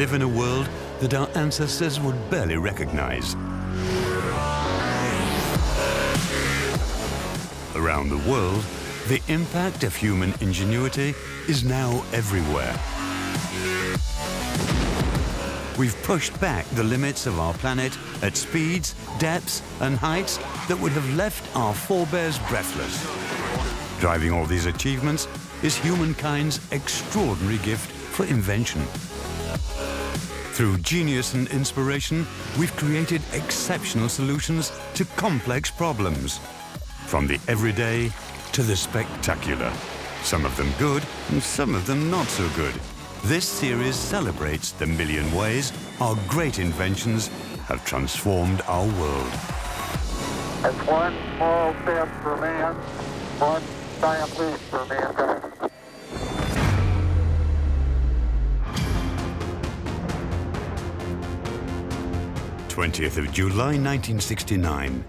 live in a world that our ancestors would barely recognize. Around the world, the impact of human ingenuity is now everywhere. We've pushed back the limits of our planet at speeds, depths, and heights that would have left our forebears breathless. Driving all these achievements is humankind's extraordinary gift for invention. Through genius and inspiration, we've created exceptional solutions to complex problems. From the everyday to the spectacular. Some of them good and some of them not so good. This series celebrates the million ways our great inventions have transformed our world. It's one small step for man, one giant leap for mankind. July 1969.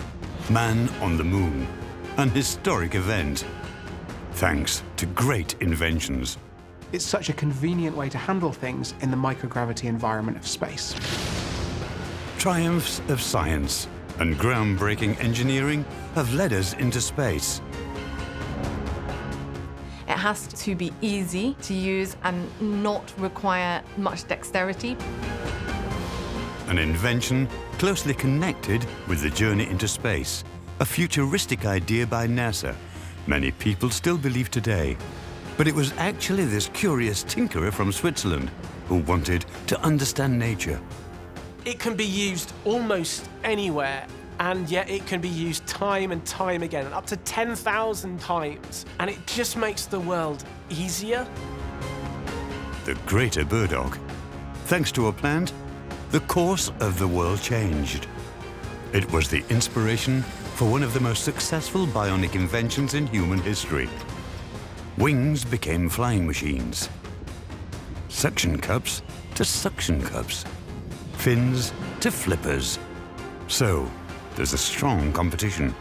Man on the moon. An historic event. Thanks to great inventions. It's such a convenient way to handle things in the microgravity environment of space. Triumphs of science and groundbreaking engineering have led us into space. It has to be easy to use and not require much dexterity. An invention closely connected with the journey into space. A futuristic idea by NASA, many people still believe today. But it was actually this curious tinkerer from Switzerland who wanted to understand nature. It can be used almost anywhere, and yet it can be used time and time again, up to 10,000 times, and it just makes the world easier. The greater burdock. Thanks to a plant, the course of the world changed. It was the inspiration for one of the most successful bionic inventions in human history. Wings became flying machines. Suction cups to suction cups. Fins to flippers. So, there's a strong competition.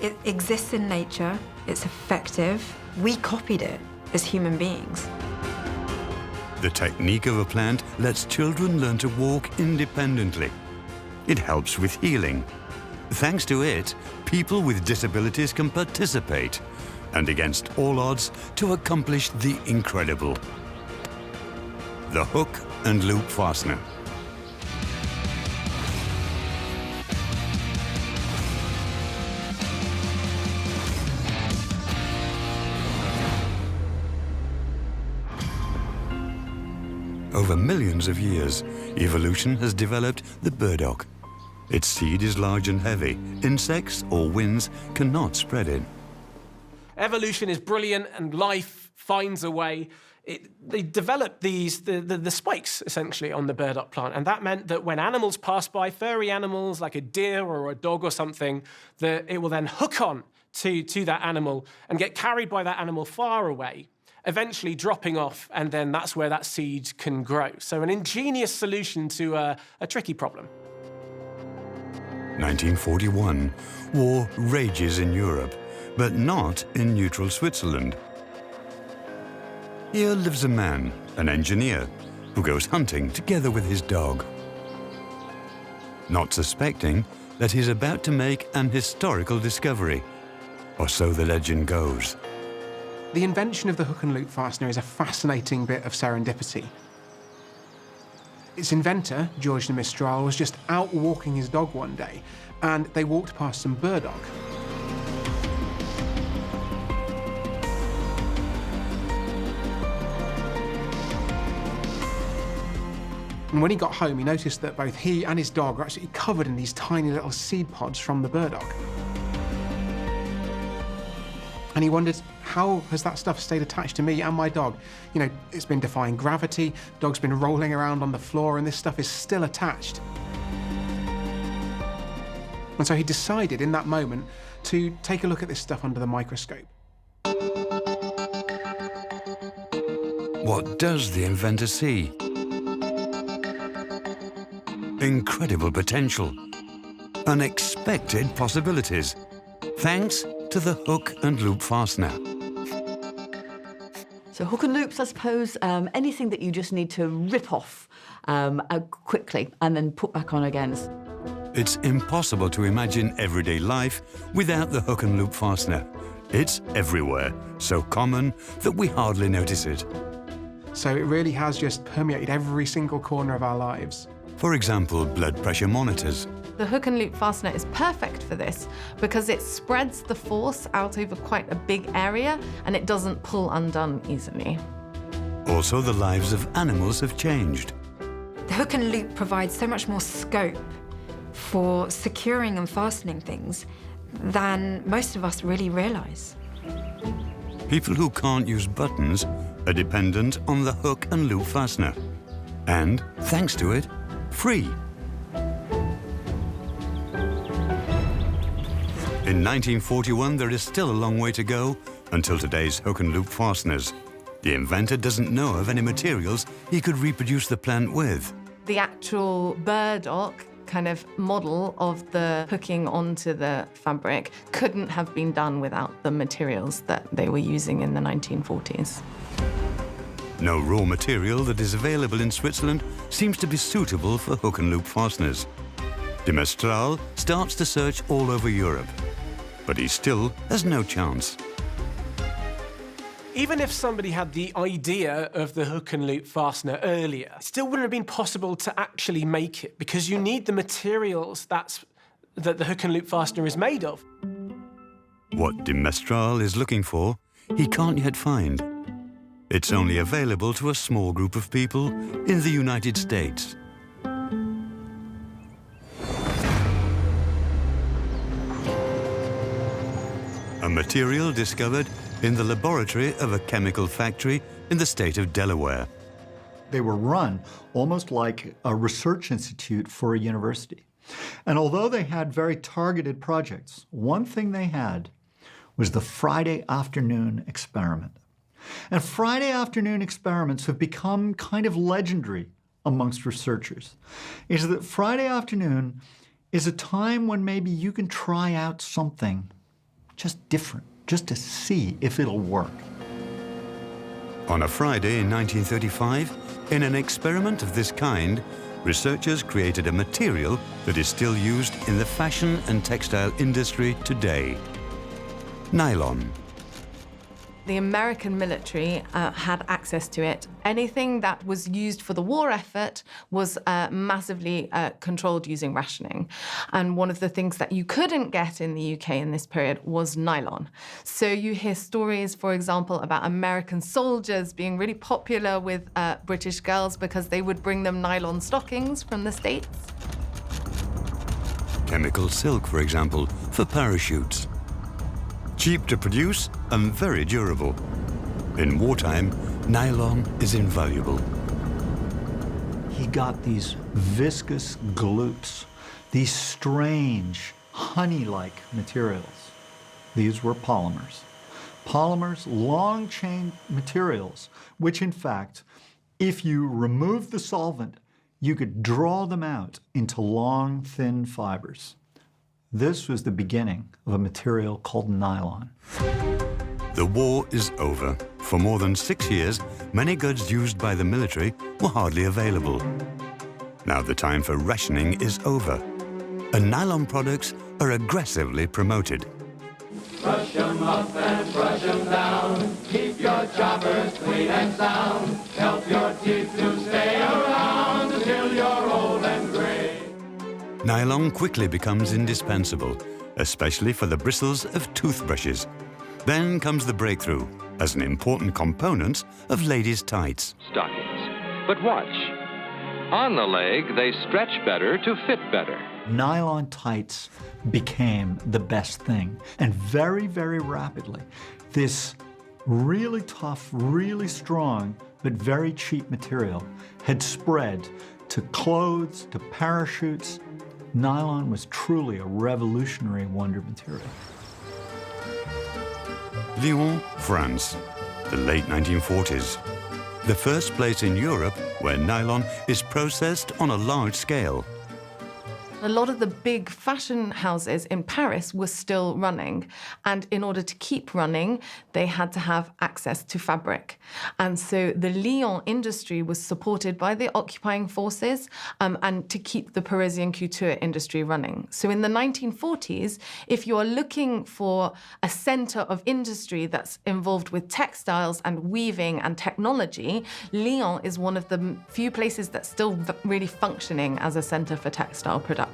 It exists in nature, it's effective. We copied it as human beings. The technique of a plant lets children learn to walk independently. It helps with healing. Thanks to it, people with disabilities can participate, and against all odds, to accomplish the incredible. The hook and loop fastener. Over millions of years, evolution has developed the burdock. Its seed is large and heavy. Insects or winds cannot spread it. Evolution is brilliant, and life finds a way. They developed the spikes, essentially, on the burdock plant, and that meant that when animals pass by, furry animals like a deer or a dog or something, that it will then hook on to that animal and get carried by that animal far away, eventually dropping off, and then that's where that seed can grow. So an ingenious solution to a tricky problem. 1941, war rages in Europe, but not in neutral Switzerland. Here lives a man, an engineer, who goes hunting together with his dog. Not suspecting that he's about to make an historical discovery, or so the legend goes. The invention of the hook and loop fastener is a fascinating bit of serendipity. Its inventor, George de Mistral, was just out walking his dog one day, and they walked past some burdock. And when he got home, he noticed that both he and his dog were absolutely covered in these tiny little seed pods from the burdock. And he wondered, how has that stuff stayed attached to me and my dog? You know, it's been defying gravity, dog's been rolling around on the floor, and this stuff is still attached. And so he decided in that moment to take a look at this stuff under the microscope. What does the inventor see? Incredible potential. Unexpected possibilities. Thanks to the hook and loop fastener. So hook and loops, I suppose, anything that you just need to rip off quickly and then put back on again. It's impossible to imagine everyday life without the hook and loop fastener. It's everywhere, so common that we hardly notice it. So it really has just permeated every single corner of our lives. For example, blood pressure monitors. The hook and loop fastener is perfect for this because it spreads the force out over quite a big area and it doesn't pull undone easily. Also, the lives of animals have changed. The hook and loop provides so much more scope for securing and fastening things than most of us really realise. People who can't use buttons are dependent on the hook and loop fastener. And, thanks to it, free. In 1941, there is still a long way to go until today's hook and loop fasteners. The inventor doesn't know of any materials he could reproduce the plant with. The actual burdock kind of model of the hooking onto the fabric couldn't have been done without the materials that they were using in the 1940s. No raw material that is available in Switzerland seems to be suitable for hook and loop fasteners. De Mestral starts to search all over Europe, but he still has no chance. Even if somebody had the idea of the hook and loop fastener earlier, it still wouldn't have been possible to actually make it because you need the materials that the hook and loop fastener is made of. What de Mestral is looking for, he can't yet find. It's only available to a small group of people in the United States. A material discovered in the laboratory of a chemical factory in the state of Delaware. They were run almost like a research institute for a university. And although they had very targeted projects, one thing they had was the Friday afternoon experiment. And Friday afternoon experiments have become kind of legendary amongst researchers. Is that Friday afternoon is a time when maybe you can try out something just different, just to see if it'll work. On a Friday in 1935, in an experiment of this kind, researchers created a material that is still used in the fashion and textile industry today: nylon. The American military had access to it. Anything that was used for the war effort was massively controlled using rationing. And one of the things that you couldn't get in the UK in this period was nylon. So you hear stories, for example, about American soldiers being really popular with British girls because they would bring them nylon stockings from the States. Chemical silk, for example, for parachutes. Cheap to produce and very durable. In wartime, nylon is invaluable. He got these viscous glutes, these strange honey-like materials. These were polymers. Polymers, long-chain materials, which in fact, if you removed the solvent, you could draw them out into long, thin fibers. This was the beginning of a material called nylon. The war is over. For more than 6 years, many goods used by the military were hardly available. Now the time for rationing is over, and nylon products are aggressively promoted. Brush 'em up and brush 'em down. Keep your choppers clean and sound. Help your teeth to stay around until you're old and gray. Nylon quickly becomes indispensable, especially for the bristles of toothbrushes. Then comes the breakthrough as an important component of ladies' tights. Stockings. But watch. On the leg, they stretch better to fit better. Nylon tights became the best thing. And very, very rapidly, this really tough, really strong, but very cheap material had spread to clothes, to parachutes. Nylon was truly a revolutionary wonder material. Lyon, France, the late 1940s. The first place in Europe where nylon is processed on a large scale. A lot of the big fashion houses in Paris were still running, and in order to keep running, they had to have access to fabric. And so the Lyon industry was supported by the occupying forces and to keep the Parisian couture industry running. So in the 1940s, if you are looking for a center of industry that's involved with textiles and weaving and technology, Lyon is one of the few places that's still really functioning as a center for textile production.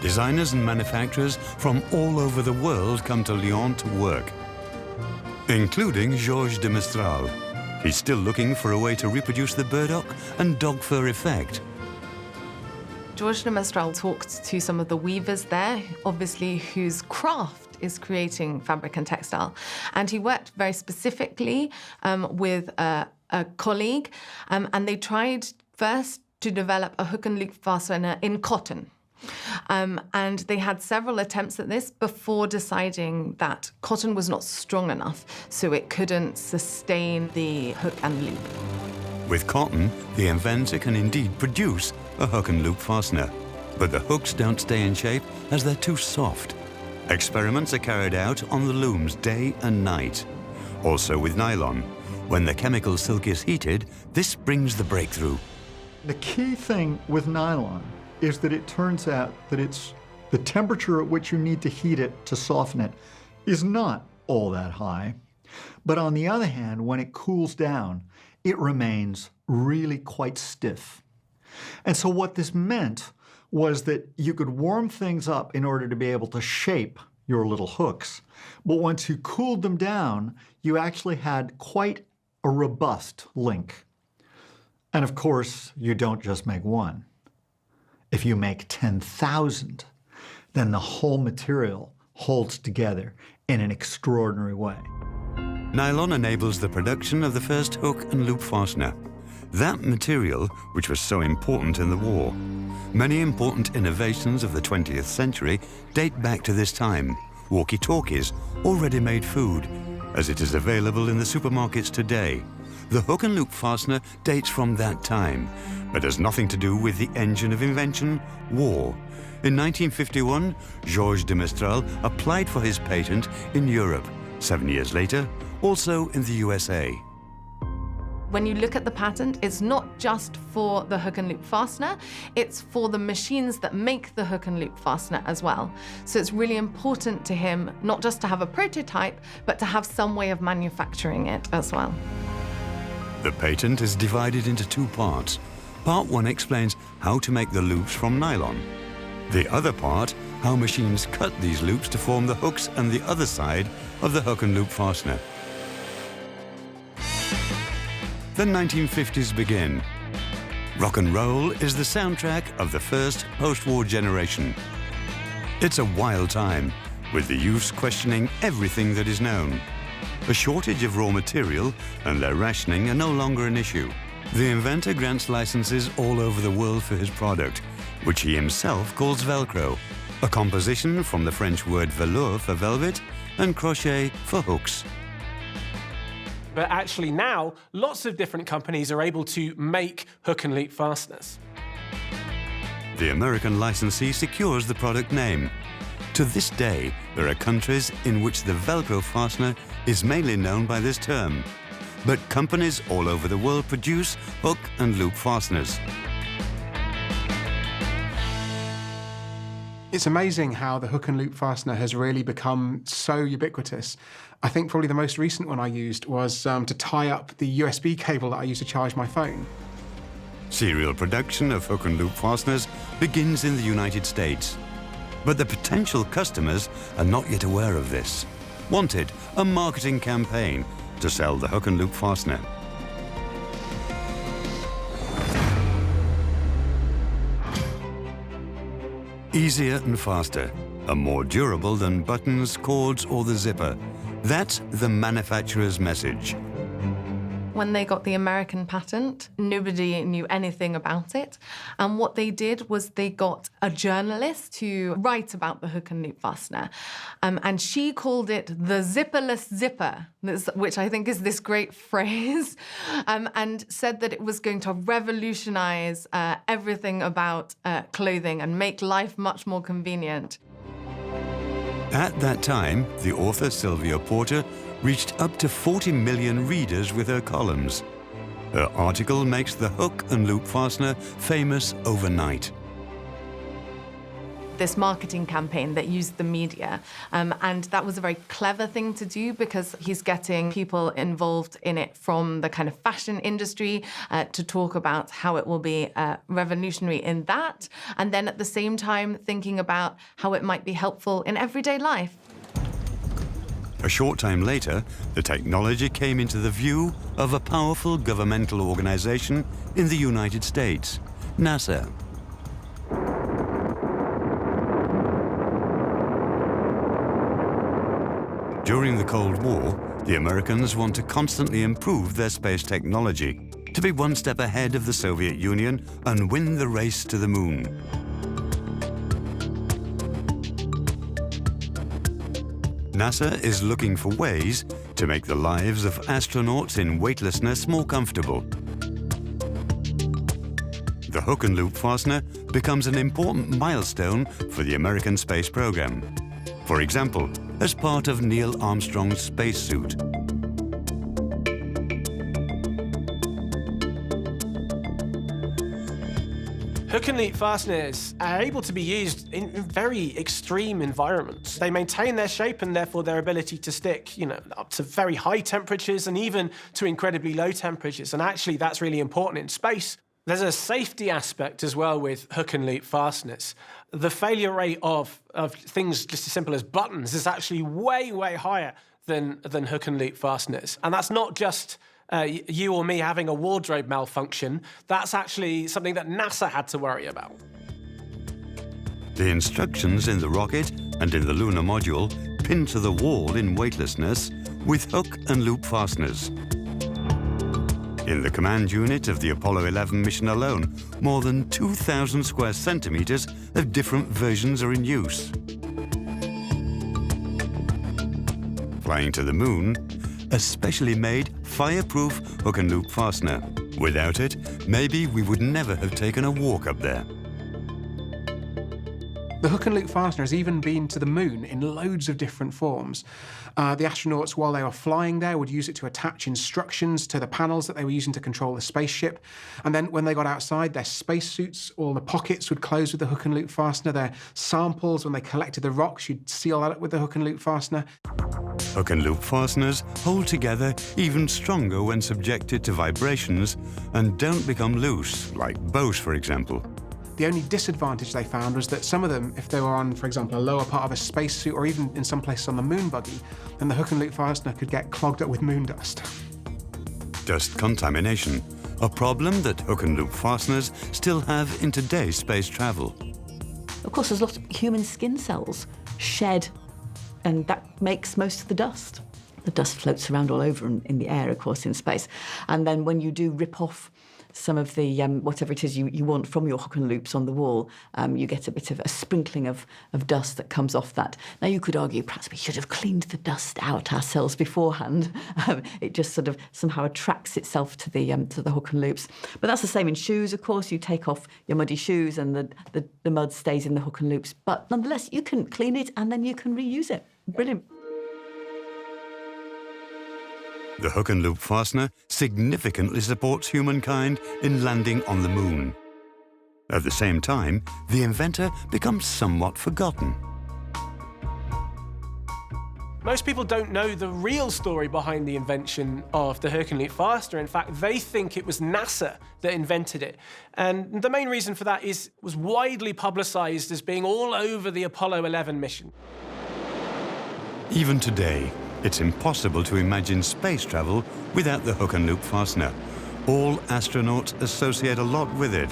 Designers and manufacturers from all over the world come to Lyon to work, including Georges de Mestral. He's still looking for a way to reproduce the burdock and dog fur effect. Georges de Mestral talked to some of the weavers there, obviously whose craft is creating fabric and textile. And he worked very specifically with a colleague, and they tried first to develop a hook and loop fastener in cotton. And they had several attempts at this before deciding that cotton was not strong enough, so it couldn't sustain the hook and loop. With cotton, the inventor can indeed produce a hook and loop fastener, but the hooks don't stay in shape as they're too soft. Experiments are carried out on the looms day and night. Also with nylon. When the chemical silk is heated, this brings the breakthrough. The key thing with nylon is that it turns out that it's the temperature at which you need to heat it to soften it is not all that high. But on the other hand, when it cools down, it remains really quite stiff. And so what this meant was that you could warm things up in order to be able to shape your little hooks. But once you cooled them down, you actually had quite a robust link. And of course, you don't just make one. If you make 10,000, then the whole material holds together in an extraordinary way. Nylon enables the production of the first hook and loop fastener. That material, which was so important in the war. Many important innovations of the 20th century date back to this time. Walkie-talkies or ready-made food, as it is available in the supermarkets today. The hook and loop fastener dates from that time, but has nothing to do with the engine of invention, war. In 1951, Georges de Mestral applied for his patent in Europe. 7 years later, also in the USA. When you look at the patent, it's not just for the hook and loop fastener, it's for the machines that make the hook and loop fastener as well. So it's really important to him not just to have a prototype, but to have some way of manufacturing it as well. The patent is divided into two parts. Part 1 explains how to make the loops from nylon. The other part, how machines cut these loops to form the hooks and the other side of the hook and loop fastener. The 1950s begin. Rock and roll is the soundtrack of the first post-war generation. It's a wild time, with the youths questioning everything that is known. A shortage of raw material and their rationing are no longer an issue. The inventor grants licenses all over the world for his product, which he himself calls Velcro, a composition from the French word velours for velvet and crochet for hooks. But actually now, lots of different companies are able to make hook and loop fasteners. The American licensee secures the product name. To this day, there are countries in which the Velcro fastener is mainly known by this term. But companies all over the world produce hook and loop fasteners. It's amazing how the hook and loop fastener has really become so ubiquitous. I think probably the most recent one I used was to tie up the USB cable that I use to charge my phone. Serial production of hook and loop fasteners begins in the United States. But the potential customers are not yet aware of this. Wanted a marketing campaign to sell the hook and loop fastener. Easier and faster, and more durable than buttons, cords, or the zipper. That's the manufacturer's message. When they got the American patent, nobody knew anything about it. And what they did was they got a journalist to write about the hook and loop fastener. And she called it the zipperless zipper, which I think is this great phrase, and said that it was going to revolutionize everything about clothing and make life much more convenient. At that time, the author Sylvia Porter reached up to 40 million readers with her columns. Her article makes the hook and loop fastener famous overnight. This marketing campaign that used the media, and that was a very clever thing to do because he's getting people involved in it from the kind of fashion industry to talk about how it will be revolutionary in that, and then at the same time thinking about how it might be helpful in everyday life. A short time later, the technology came into the view of a powerful governmental organization in the United States, NASA. During the Cold War, the Americans want to constantly improve their space technology, to be one step ahead of the Soviet Union and win the race to the moon. NASA is looking for ways to make the lives of astronauts in weightlessness more comfortable. The hook and loop fastener becomes an important milestone for the American space program. For example, as part of Neil Armstrong's spacesuit. Hook and loop fasteners are able to be used in very extreme environments. They maintain their shape and therefore their ability to stick, up to very high temperatures and even to incredibly low temperatures. And actually, that's really important in space. There's a safety aspect as well with hook and loop fasteners. The failure rate of things just as simple as buttons is actually way, way higher than hook and loop fasteners. And that's not just you or me having a wardrobe malfunction. That's actually something that NASA had to worry about. The instructions in the rocket and in the lunar module pinned to the wall in weightlessness with hook and loop fasteners. In the command unit of the Apollo 11 mission alone, more than 2,000 square centimeters of different versions are in use. Flying to the moon, a specially made fireproof hook and loop fastener. Without it, maybe we would never have taken a walk up there. The hook and loop fastener has even been to the moon in loads of different forms. The astronauts, while they were flying there, would use it to attach instructions to the panels that they were using to control the spaceship. And then when they got outside, their spacesuits, all the pockets would close with the hook and loop fastener. Their samples, when they collected the rocks, you'd seal that up with the hook and loop fastener. Hook and loop fasteners hold together even stronger when subjected to vibrations and don't become loose, like bows, for example. The only disadvantage they found was that some of them, if they were on, for example, a lower part of a spacesuit or even in some places on the moon buggy, then the hook and loop fastener could get clogged up with moon dust. Dust contamination, a problem that hook and loop fasteners still have in today's space travel. Of course, there's lots of human skin cells shed, and that makes most of the dust. The dust floats around all over in the air, of course, in space. And then when you do rip off some of the, whatever it is you want from your hook and loops on the wall, you get a bit of a sprinkling of dust that comes off that. Now, you could argue perhaps we should have cleaned the dust out ourselves beforehand. It just sort of somehow attracts itself to the hook and loops. But that's the same in shoes, of course. You take off your muddy shoes and the mud stays in the hook and loops. But nonetheless, you can clean it and then you can reuse it. Brilliant. The hook and loop fastener significantly supports humankind in landing on the moon. At the same time, the inventor becomes somewhat forgotten. Most people don't know the real story behind the invention of the hook and loop fastener. In fact, they think it was NASA that invented it. And the main reason for that is it was widely publicized as being all over the Apollo 11 mission. Even today, it's impossible to imagine space travel without the hook and loop fastener. All astronauts associate a lot with it.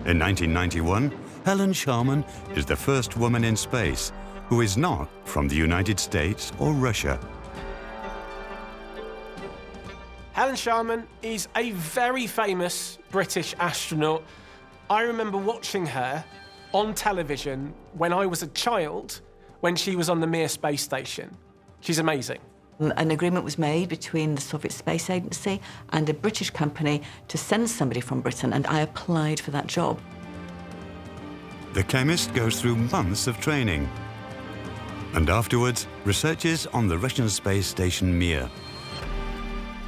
In 1991, Helen Sharman is the first woman in space who is not from the United States or Russia. Helen Sharman is a very famous British astronaut. I remember watching her on television when I was a child, when she was on the Mir space station. She's amazing. An agreement was made between the Soviet Space Agency and a British company to send somebody from Britain, and I applied for that job. The chemist goes through months of training. And afterwards, researches on the Russian space station Mir.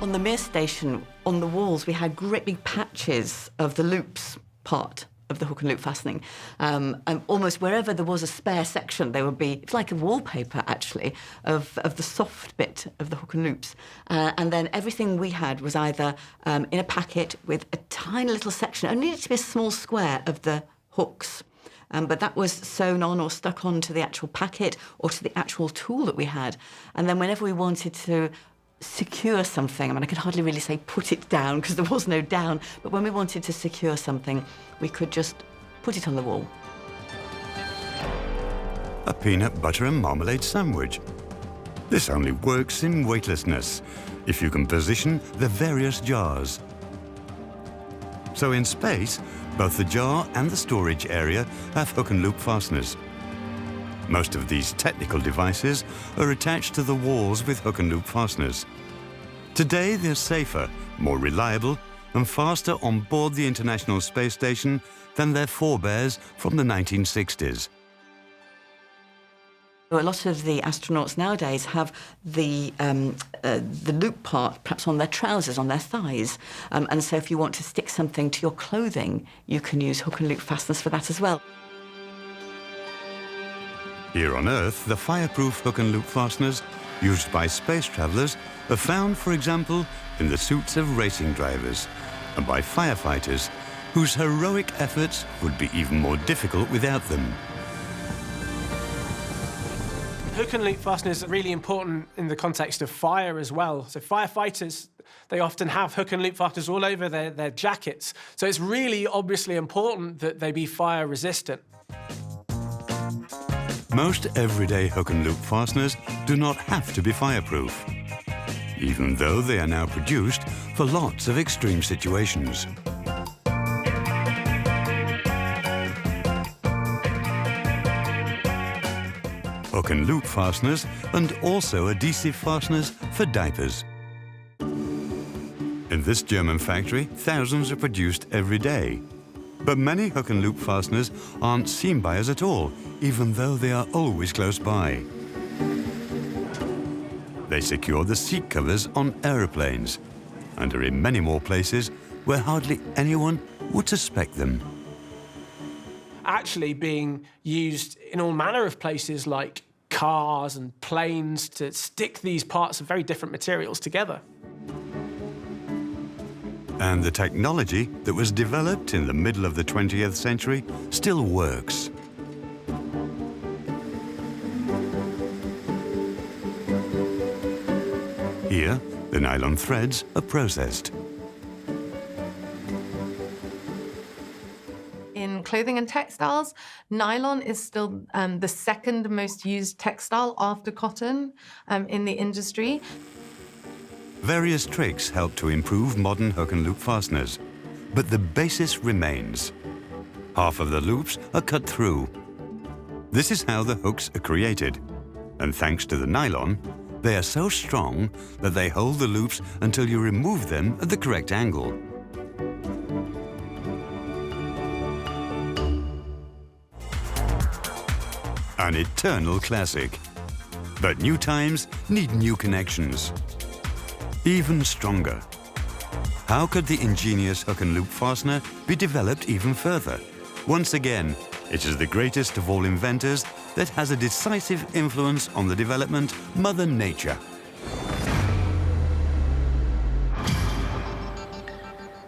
On the Mir station, on the walls, we had great big patches of the loops part of the hook and loop fastening. And almost wherever there was a spare section, there would be, it's like a wallpaper actually, of the soft bit of the hook and loops. And then everything we had was either in a packet with a tiny little section. It needed to be a small square of the hooks. But that was sewn on or stuck onto the actual packet or to the actual tool that we had. And then whenever we wanted to secure something, I mean, I could hardly really say put it down because there was no down, but when we wanted to secure something, we could just put it on the wall. A peanut butter and marmalade sandwich. This only works in weightlessness, if you can position the various jars. So in space, both the jar and the storage area have hook and loop fasteners. Most of these technical devices are attached to the walls with hook and loop fasteners. Today they're safer, more reliable and faster on board the International Space Station than their forebears from the 1960s. A lot of the astronauts nowadays have the loop part perhaps on their trousers, on their thighs. And so if you want to stick something to your clothing, you can use hook and loop fasteners for that as well. Here on Earth, the fireproof hook and loop fasteners used by space travelers are found, for example, in the suits of racing drivers and by firefighters, whose heroic efforts would be even more difficult without them. Hook and loop fasteners are really important in the context of fire as well. So firefighters, they often have hook and loop fasteners all over their jackets. So it's really obviously important that they be fire resistant. Most everyday hook and loop fasteners do not have to be fireproof, even though they are now produced for lots of extreme situations. Hook and loop fasteners and also adhesive fasteners for diapers. In this German factory, thousands are produced every day. But many hook and loop fasteners aren't seen by us at all, even though they are always close by. They secure the seat covers on aeroplanes and are in many more places where hardly anyone would suspect them. Actually being used in all manner of places like cars and planes to stick these parts of very different materials together. And the technology that was developed in the middle of the 20th century still works. Here, the nylon threads are processed. In clothing and textiles, nylon is still the second most used textile after cotton in the industry. Various tricks help to improve modern hook and loop fasteners, but the basis remains. Half of the loops are cut through. This is how the hooks are created, and thanks to the nylon, they are so strong that they hold the loops until you remove them at the correct angle. An eternal classic. But new times need new connections. Even stronger. How could the ingenious hook and loop fastener be developed even further? Once again, it is the greatest of all inventors that has a decisive influence on the development, Mother Nature.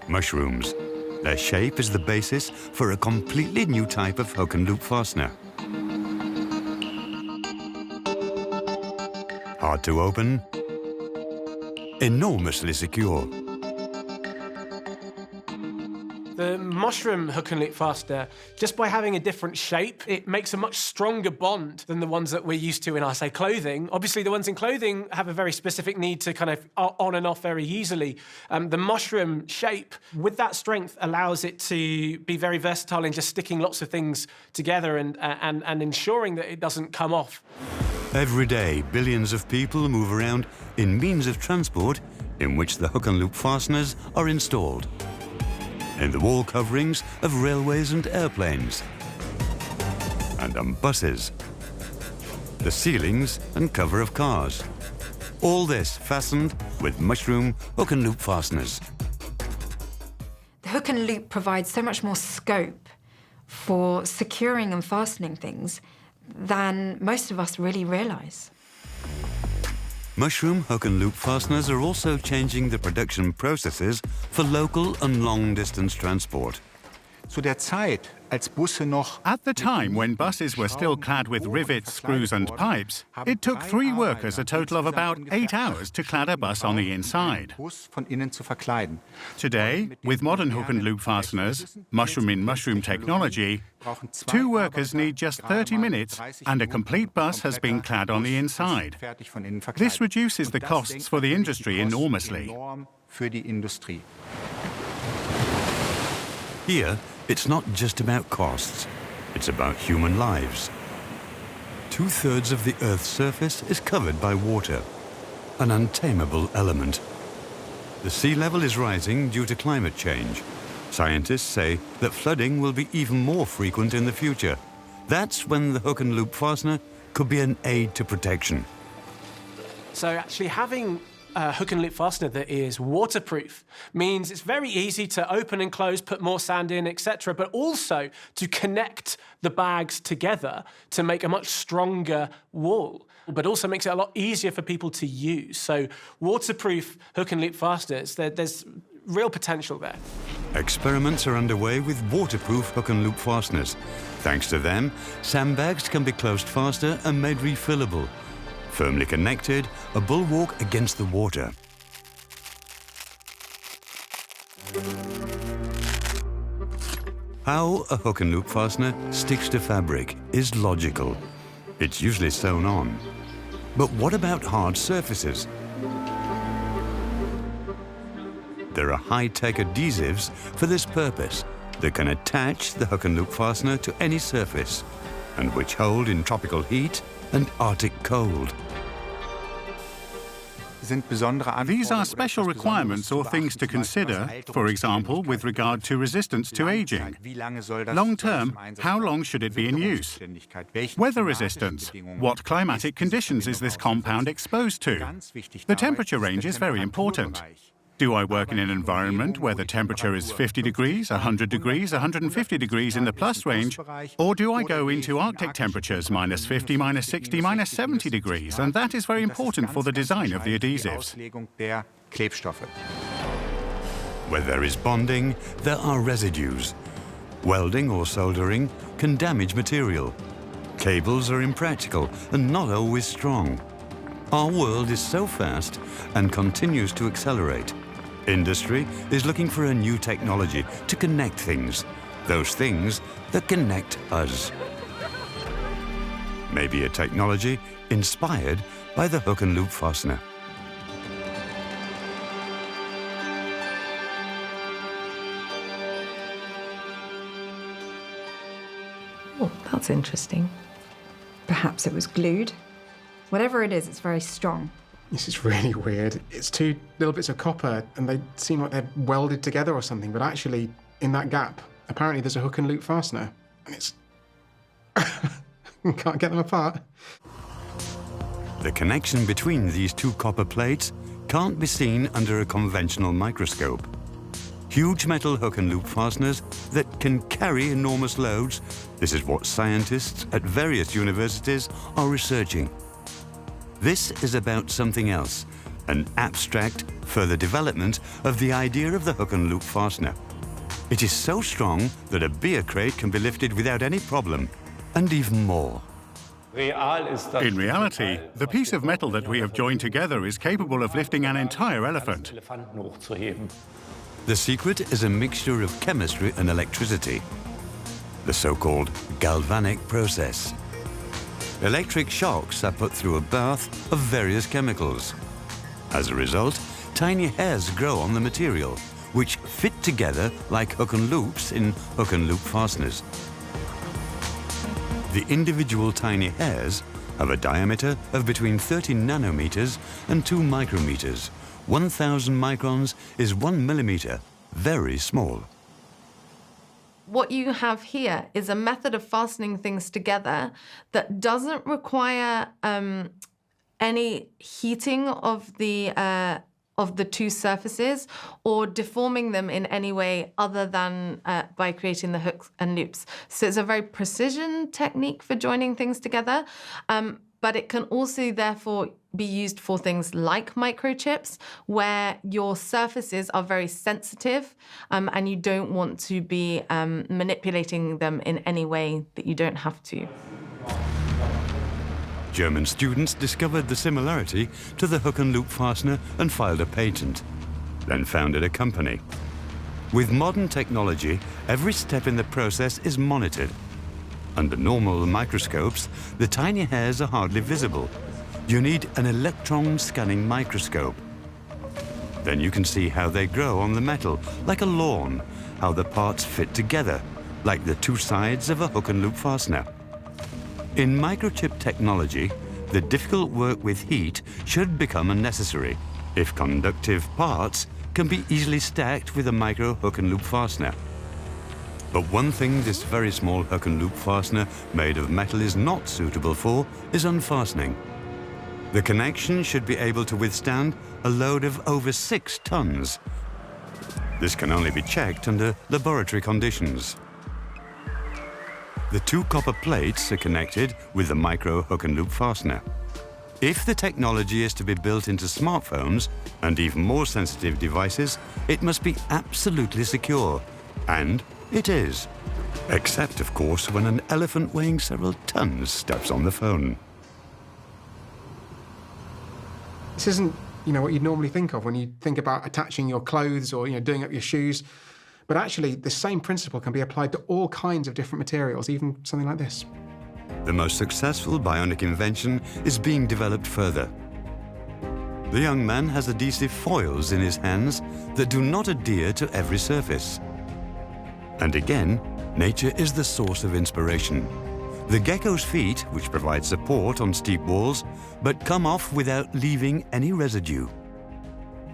Mushrooms. Their shape is the basis for a completely new type of hook and loop fastener. Hard to open, enormously secure. The mushroom hook and loop fastener, just by having a different shape, it makes a much stronger bond than the ones that we're used to in our, say, clothing. Obviously, the ones in clothing have a very specific need to kind of on and off very easily. The mushroom shape, with that strength, allows it to be very versatile in just sticking lots of things together and ensuring that it doesn't come off. Every day, billions of people move around in means of transport in which the hook and loop fasteners are installed. In the wall coverings of railways and airplanes, and on buses, the ceilings and cover of cars. All this fastened with mushroom hook and loop fasteners. The hook and loop provides so much more scope for securing and fastening things than most of us really realise. Mushroom hook and loop fasteners are also changing the production processes for local and long-distance transport. At the time when buses were still clad with rivets, screws and pipes, it took 3 workers a total of about 8 hours to clad a bus on the inside. Today, with modern hook and loop fasteners, mushroom-in-mushroom technology, 2 workers need just 30 minutes and a complete bus has been clad on the inside. This reduces the costs for the industry enormously. Here, it's not just about costs, it's about human lives. 2/3 of the Earth's surface is covered by water, an untamable element. The sea level is rising due to climate change. Scientists say that flooding will be even more frequent in the future. That's when the hook and loop fastener could be an aid to protection. So actually having a hook and loop fastener that is waterproof means it's very easy to open and close, put more sand in, etc., but also to connect the bags together to make a much stronger wall, but also makes it a lot easier for people to use. So waterproof hook and loop fasteners, there's real potential there. Experiments are underway with waterproof hook and loop fasteners. Thanks to them, sandbags can be closed faster and made refillable. Firmly connected, a bulwark against the water. How a hook and loop fastener sticks to fabric is logical. It's usually sewn on. But what about hard surfaces? There are high-tech adhesives for this purpose that can attach the hook and loop fastener to any surface and which hold in tropical heat and Arctic cold. These are special requirements or things to consider, for example, with regard to resistance to aging. Long term, how long should it be in use? Weather resistance. What climatic conditions is this compound exposed to? The temperature range is very important. Do I work in an environment where the temperature is 50 degrees, 100 degrees, 150 degrees in the plus range? Or do I go into Arctic temperatures, -50, -60, -70 degrees? And that is very important for the design of the adhesives. Where there is bonding, there are residues. Welding or soldering can damage material. Cables are impractical and not always strong. Our world is so fast and continues to accelerate. Industry is looking for a new technology to connect things, those things that connect us. Maybe a technology inspired by the hook and loop fastener. Oh, that's interesting. Perhaps it was glued. Whatever it is, it's very strong. This is really weird. It's 2 little bits of copper and they seem like they're welded together or something, but actually in that gap, apparently there's a hook and loop fastener and it's... can't get them apart. The connection between these 2 copper plates can't be seen under a conventional microscope. Huge metal hook and loop fasteners that can carry enormous loads. This is what scientists at various universities are researching. This is about something else, an abstract further development of the idea of the hook and loop fastener. It is so strong that a beer crate can be lifted without any problem, and even more. In reality, the piece of metal that we have joined together is capable of lifting an entire elephant. The secret is a mixture of chemistry and electricity, the so-called galvanic process. Electric shocks are put through a bath of various chemicals. As a result, tiny hairs grow on the material, which fit together like hook and loops in hook and loop fasteners. The individual tiny hairs have a diameter of between 30 nanometers and 2 micrometers. 1,000 microns is 1 millimeter, very small. What you have here is a method of fastening things together that doesn't require any heating of the two surfaces or deforming them in any way other than by creating the hooks and loops. So it's a very precision technique for joining things together, but it can also therefore be used for things like microchips, where your surfaces are very sensitive and you don't want to be manipulating them in any way that you don't have to. German students discovered the similarity to the hook and loop fastener and filed a patent, then founded a company. With modern technology, every step in the process is monitored. Under normal microscopes, the tiny hairs are hardly visible. You need an electron scanning microscope. Then you can see how they grow on the metal, like a lawn, how the parts fit together, like the two sides of a hook and loop fastener. In microchip technology, the difficult work with heat should become unnecessary if conductive parts can be easily stacked with a micro hook and loop fastener. But one thing this very small hook and loop fastener made of metal is not suitable for is unfastening. The connection should be able to withstand a load of over 6 tons. This can only be checked under laboratory conditions. The 2 copper plates are connected with the micro hook and loop fastener. If the technology is to be built into smartphones and even more sensitive devices, it must be absolutely secure. And it is. Except, of course, when an elephant weighing several tons steps on the phone. This isn't, what you'd normally think of when you think about attaching your clothes or, doing up your shoes. But actually, the same principle can be applied to all kinds of different materials, even something like this. The most successful bionic invention is being developed further. The young man has adhesive foils in his hands that do not adhere to every surface. And again, nature is the source of inspiration. The gecko's feet, which provide support on steep walls, but come off without leaving any residue.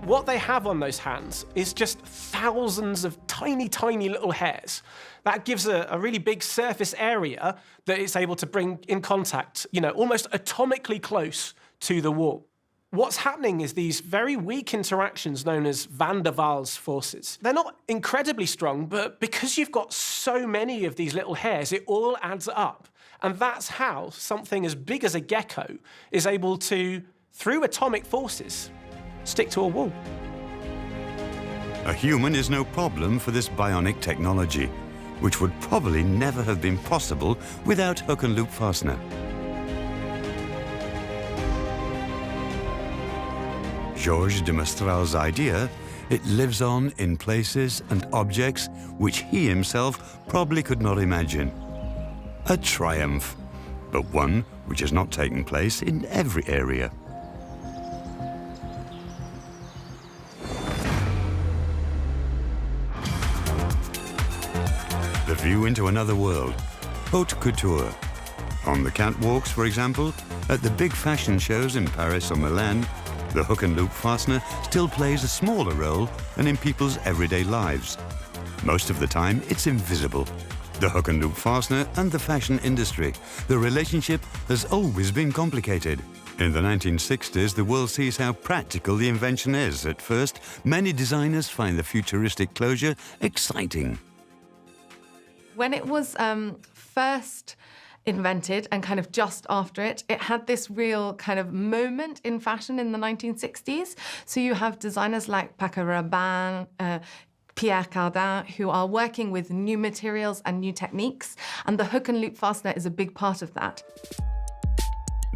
What they have on those hands is just thousands of tiny, tiny little hairs. That gives a really big surface area that it's able to bring in contact, almost atomically close to the wall. What's happening is these very weak interactions known as van der Waals forces. They're not incredibly strong, but because you've got so many of these little hairs, it all adds up. And that's how something as big as a gecko is able to, through atomic forces, stick to a wall. A human is no problem for this bionic technology, which would probably never have been possible without hook and loop fastener. Georges de Mestral's idea, it lives on in places and objects which he himself probably could not imagine. A triumph, but one which has not taken place in every area. The view into another world, haute couture. On the catwalks, for example, at the big fashion shows in Paris or Milan, the hook and loop fastener still plays a smaller role than in people's everyday lives. Most of the time, it's invisible. The hook and loop fastener and the fashion industry, the relationship has always been complicated. In the 1960s, the world sees how practical the invention is. At first, many designers find the futuristic closure exciting. When it was first invented and kind of just after it, it had this real kind of moment in fashion in the 1960s. So you have designers like Paco Rabanne, Pierre Cardin, who are working with new materials and new techniques, and the hook and loop fastener is a big part of that.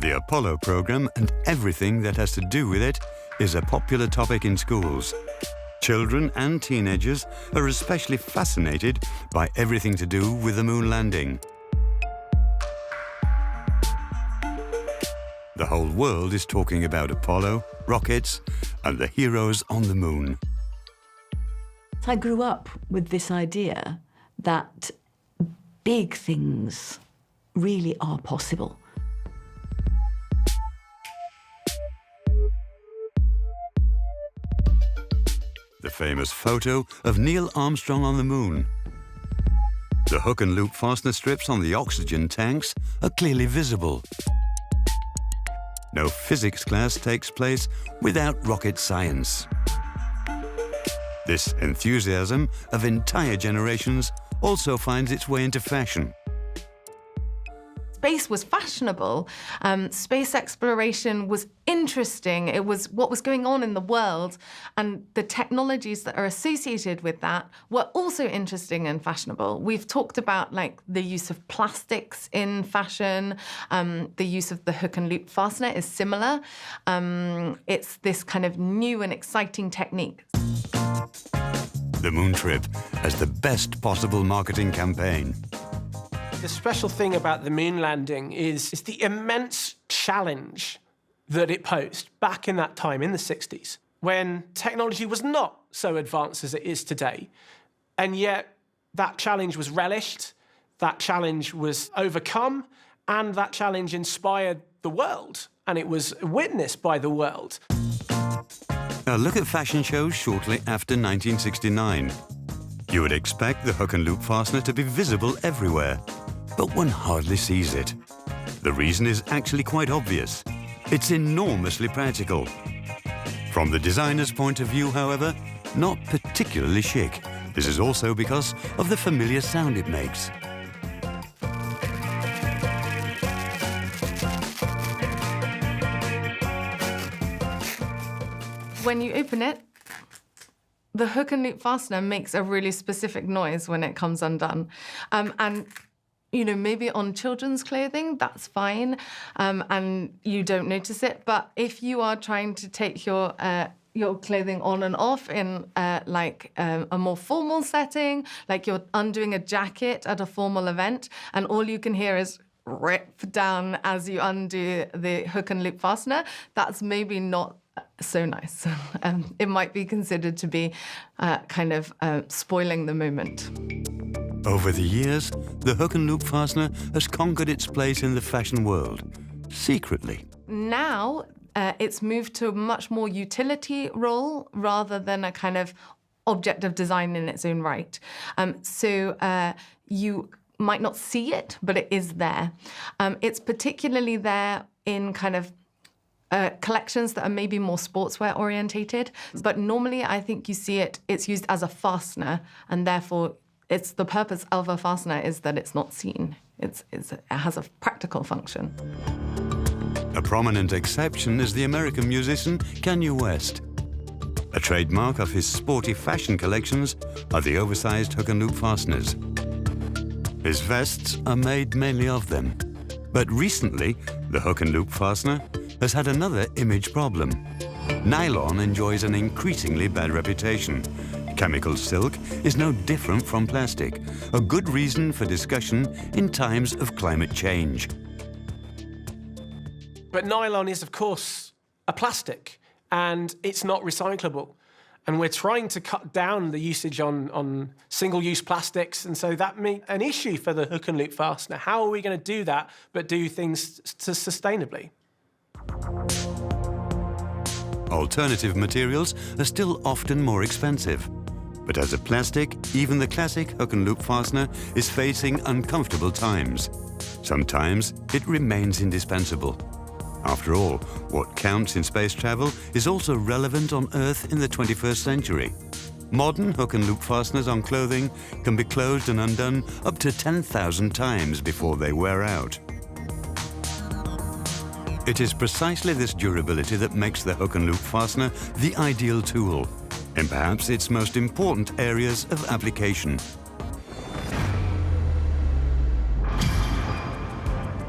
The Apollo program and everything that has to do with it is a popular topic in schools. Children and teenagers are especially fascinated by everything to do with the moon landing. The whole world is talking about Apollo, rockets, and the heroes on the moon. I grew up with this idea that big things really are possible. The famous photo of Neil Armstrong on the moon. The hook and loop fastener strips on the oxygen tanks are clearly visible. No physics class takes place without rocket science. This enthusiasm of entire generations also finds its way into fashion. Space was fashionable. Space exploration was interesting. It was what was going on in the world, and the technologies that are associated with that were also interesting and fashionable. We've talked about like the use of plastics in fashion. The use of the hook and loop fastener is similar. It's this kind of new and exciting technique. The moon trip as the best possible marketing campaign. The special thing about the moon landing is the immense challenge that it posed back in that time, in the 60s, when technology was not so advanced as it is today. And yet that challenge was relished, that challenge was overcome, and that challenge inspired the world, and it was witnessed by the world. A look at fashion shows shortly after 1969. You would expect the hook and loop fastener to be visible everywhere, but one hardly sees it. The reason is actually quite obvious. It's enormously practical. From the designer's point of view, however, not particularly chic. This is also because of the familiar sound it makes. When you open it, the hook and loop fastener makes a really specific noise when it comes undone. And you know, maybe on children's clothing, that's fine, and you don't notice it. But if you are trying to take your clothing on and off in a more formal setting, like you're undoing a jacket at a formal event, and all you can hear is rip down as you undo the hook and loop fastener, that's maybe not so nice. It might be considered to be spoiling the moment. Over the years, the hook and loop fastener has conquered its place in the fashion world, secretly. Now, it's moved to a much more utility role rather than a kind of object of design in its own right. So you might not see it, but it is there. It's particularly there in kind of collections that are maybe more sportswear orientated, but normally I think you see it's used as a fastener, and therefore it's the purpose of a fastener is that it's not seen. It has a practical function. A prominent exception is the American musician Kanye West. A trademark of his sporty fashion collections are the oversized hook and loop fasteners. His vests are made mainly of them. But recently, the hook and loop fastener has had another image problem. Nylon enjoys an increasingly bad reputation. Chemical silk is no different from plastic, a good reason for discussion in times of climate change. But nylon is, of course, a plastic, and it's not recyclable. And we're trying to cut down the usage on single-use plastics, and so that means an issue for the hook and loop fastener. How are we going to do that, but do things sustainably? Alternative materials are still often more expensive. But as a plastic, even the classic hook and loop fastener is facing uncomfortable times. Sometimes it remains indispensable. After all, what counts in space travel is also relevant on Earth in the 21st century. Modern hook and loop fasteners on clothing can be closed and undone up to 10,000 times before they wear out. It is precisely this durability that makes the hook and loop fastener the ideal tool, in perhaps its most important areas of application.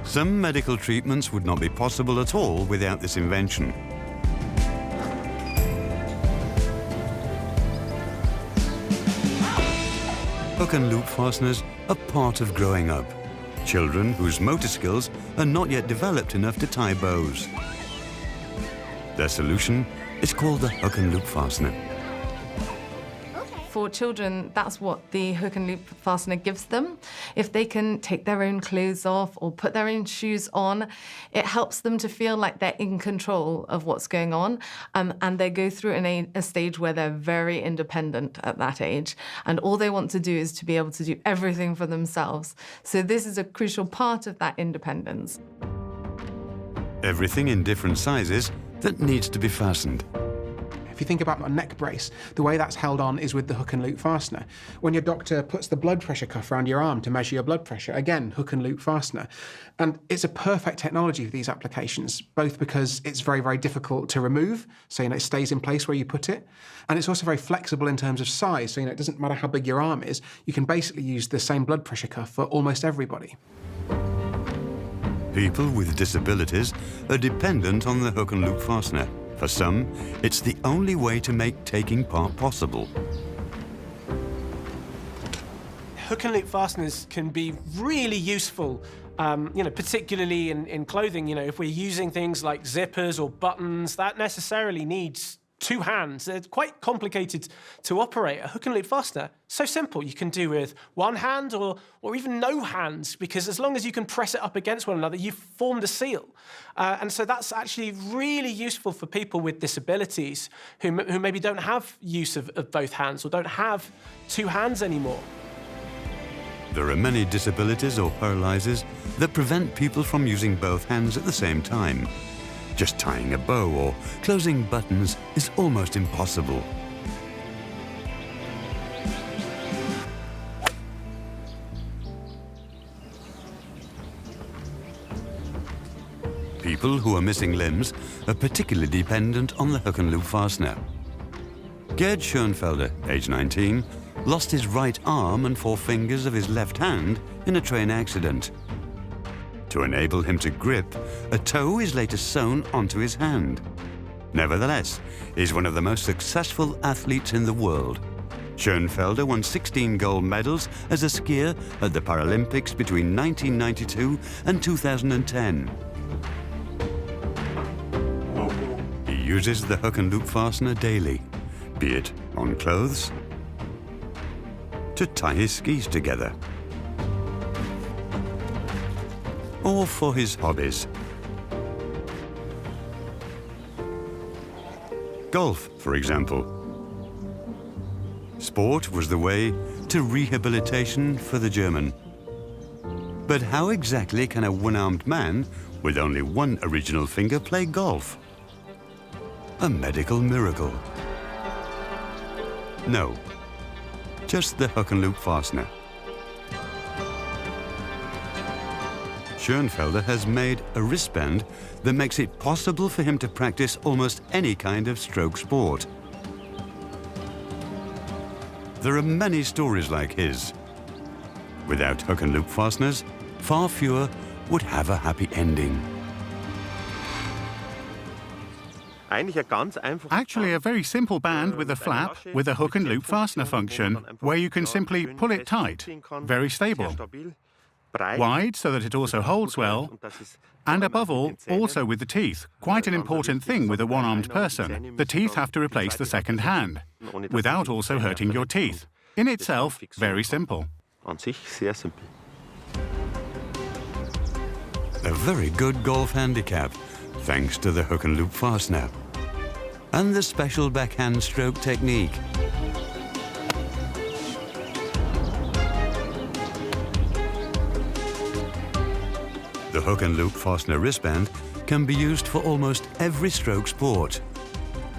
Some medical treatments would not be possible at all without this invention. hook and loop fasteners are part of growing up. Children whose motor skills are not yet developed enough to tie bows. Their solution is called the hook and loop fastener. For children, that's what the hook and loop fastener gives them. If they can take their own clothes off or put their own shoes on, it helps them to feel like they're in control of what's going on. And they go through a stage where they're very independent at that age. And all they want to do is to be able to do everything for themselves. So this is a crucial part of that independence. Everything in different sizes that needs to be fastened. If you think about a neck brace, the way that's held on is with the hook and loop fastener. When your doctor puts the blood pressure cuff around your arm to measure your blood pressure, again, hook and loop fastener. And it's a perfect technology for these applications, both because it's very, very difficult to remove, so it stays in place where you put it. And it's also very flexible in terms of size, so it doesn't matter how big your arm is, you can basically use the same blood pressure cuff for almost everybody. People with disabilities are dependent on the hook and loop fastener. For some, it's the only way to make taking part possible. Hook and loop fasteners can be really useful, particularly in clothing. If we're using things like zippers or buttons, that necessarily needs two hands. It's quite complicated to operate. A hook and loop fastener, so simple. You can do with one hand or even no hands, because as long as you can press it up against one another, you've formed a seal. And so that's actually really useful for people with disabilities who maybe don't have use of both hands or don't have two hands anymore. There are many disabilities or paralyzes that prevent people from using both hands at the same time. Just tying a bow or closing buttons is almost impossible. People who are missing limbs are particularly dependent on the hook and loop fastener. Gerd Schoenfelder, age 19, lost his right arm and 4 fingers of his left hand in a train accident. To enable him to grip, a toe is later sewn onto his hand. Nevertheless, he's one of the most successful athletes in the world. Schoenfelder won 16 gold medals as a skier at the Paralympics between 1992 and 2010. He uses the hook and loop fastener daily, be it on clothes, to tie his skis together, or for his hobbies. Golf, for example. Sport was the way to rehabilitation for the German. But how exactly can a one-armed man with only one original finger play golf? A medical miracle. No, just the hook and loop fastener. Schoenfelder has made a wristband that makes it possible for him to practice almost any kind of stroke sport. There are many stories like his. Without hook and loop fasteners, far fewer would have a happy ending. Actually, a very simple band with a flap with a hook and loop fastener function, where you can simply pull it tight. Very stable. Wide so that it also holds well, and above all, also with the teeth. Quite an important thing with a one-armed person. The teeth have to replace the second hand, without also hurting your teeth. In itself, very simple. A very good golf handicap, thanks to the hook and loop fastener. And the special backhand stroke technique. The hook and loop fastener wristband can be used for almost every stroke sport.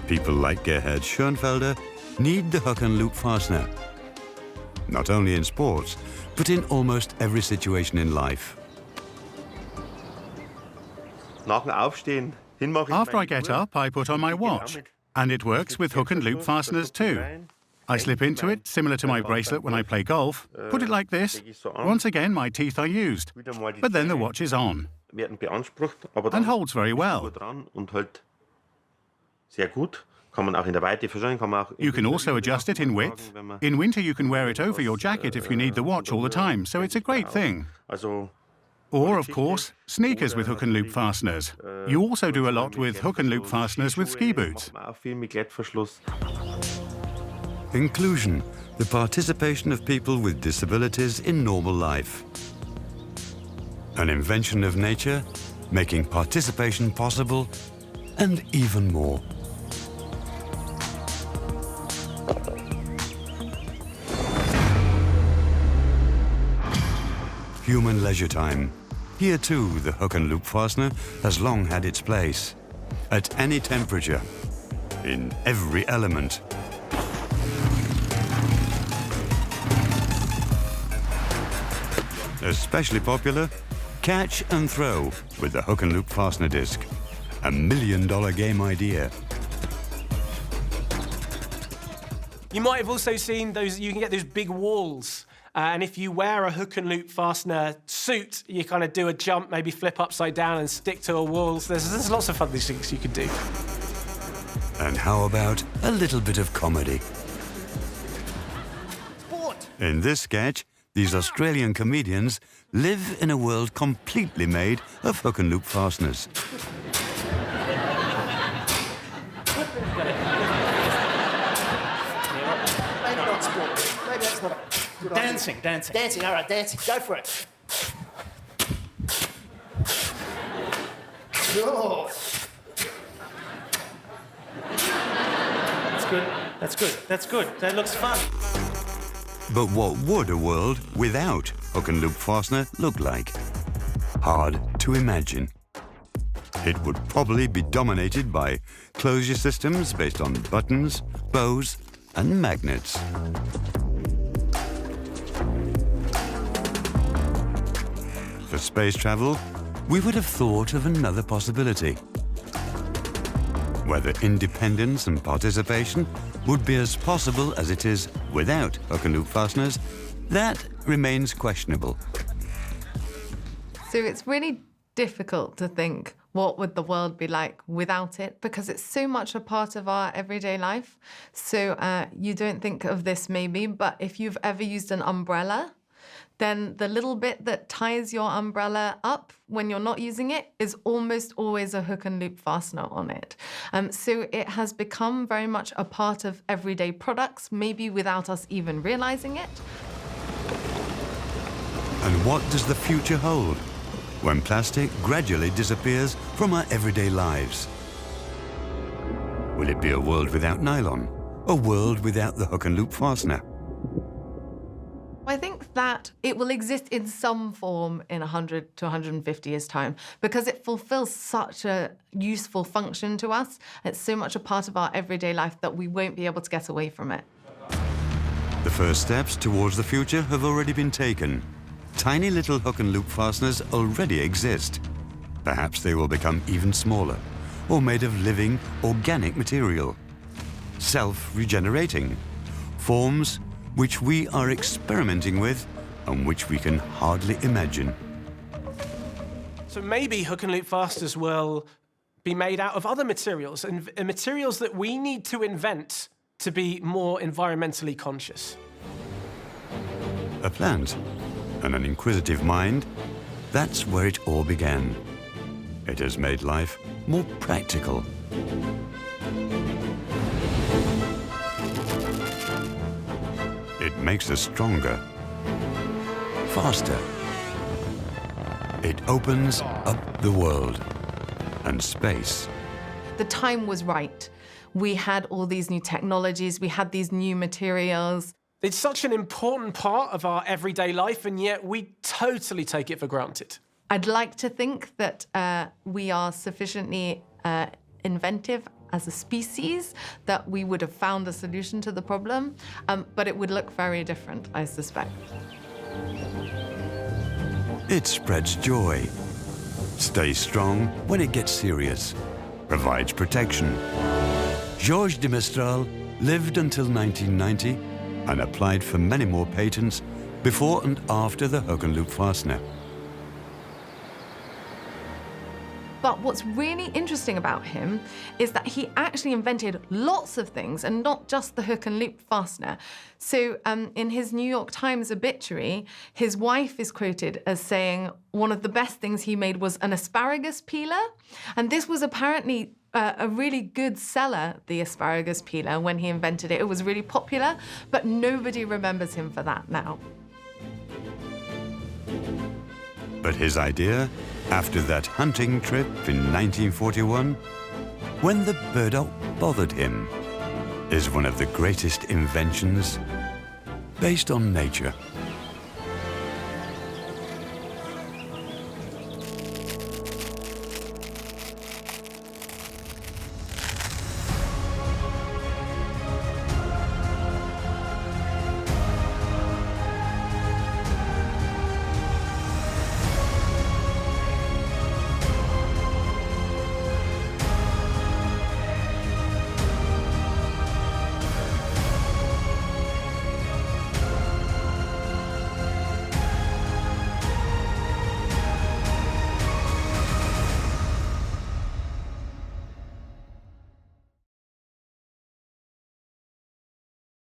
People like Gerhard Schoenfelder need the hook and loop fastener. Not only in sports, but in almost every situation in life. After I get up, I put on my watch, and it works with hook and loop fasteners too. I slip into it, similar to my bracelet when I play golf, put it like this. Once again, my teeth are used, but then the watch is on and holds very well. You can also adjust it in width. In winter, you can wear it over your jacket if you need the watch all the time, so it's a great thing. Or, of course, sneakers with hook and loop fasteners. You also do a lot with hook and loop fasteners with ski boots. Inclusion, the participation of people with disabilities in normal life. An invention of nature, making participation possible, and even more. Human leisure time. Here too, the hook and loop fastener has long had its place. At any temperature, in every element. Especially popular, catch and throw with the hook and loop fastener disc. $1 million game idea. You might have also seen those, you can get those big walls. And if you wear a hook and loop fastener suit, you kind of do a jump, maybe flip upside down and stick to a wall. So there's lots of fun things you can do. And how about a little bit of comedy? In this sketch, these Australian comedians live in a world completely made of hook and loop fasteners. Maybe not sport. Maybe that's not a good Dancing. Dancing, all right, dancing. Go for it. Oh. That's good. That looks fun. But what would a world without hook and loop fastener look like? Hard to imagine. It would probably be dominated by closure systems based on buttons, bows, and magnets. For space travel, we would have thought of another possibility. Whether independence and participation would be as possible as it is without hook and loop fasteners, that remains questionable. So it's really difficult to think what would the world be like without it, because it's so much a part of our everyday life. So you don't think of this maybe, but if you've ever used an umbrella, then the little bit that ties your umbrella up when you're not using it is almost always a hook and loop fastener on it. So it has become very much a part of everyday products, maybe without us even realizing it. And what does the future hold when plastic gradually disappears from our everyday lives? Will it be a world without nylon? A world without the hook and loop fastener? I think that it will exist in some form in 100 to 150 years' time because it fulfills such a useful function to us. It's so much a part of our everyday life that we won't be able to get away from it. The first steps towards the future have already been taken. Tiny little hook and loop fasteners already exist. Perhaps they will become even smaller or made of living, organic material. Self-regenerating. Forms which we are experimenting with and which we can hardly imagine. So maybe hook and loop fasteners will be made out of other materials, and materials that we need to invent to be more environmentally conscious. A plant and an inquisitive mind, that's where it all began. It has made life more practical. It makes us stronger, faster. It opens up the world and space. The time was right. We had all these new technologies, we had these new materials. It's such an important part of our everyday life, and yet we totally take it for granted. I'd like to think that we are sufficiently inventive as a species that we would have found a solution to the problem, but it would look very different, I suspect. It spreads joy, stays strong when it gets serious, provides protection. Georges de Mistral lived until 1990 and applied for many more patents before and after the hook and loop fastener. But what's really interesting about him is that he actually invented lots of things and not just the hook and loop fastener. So in his New York Times obituary, his wife is quoted as saying one of the best things he made was an asparagus peeler. And this was apparently a really good seller, the asparagus peeler, when he invented it. It was really popular, but nobody remembers him for that now. But his idea, after that hunting trip in 1941, when the burdock bothered him, is one of the greatest inventions based on nature.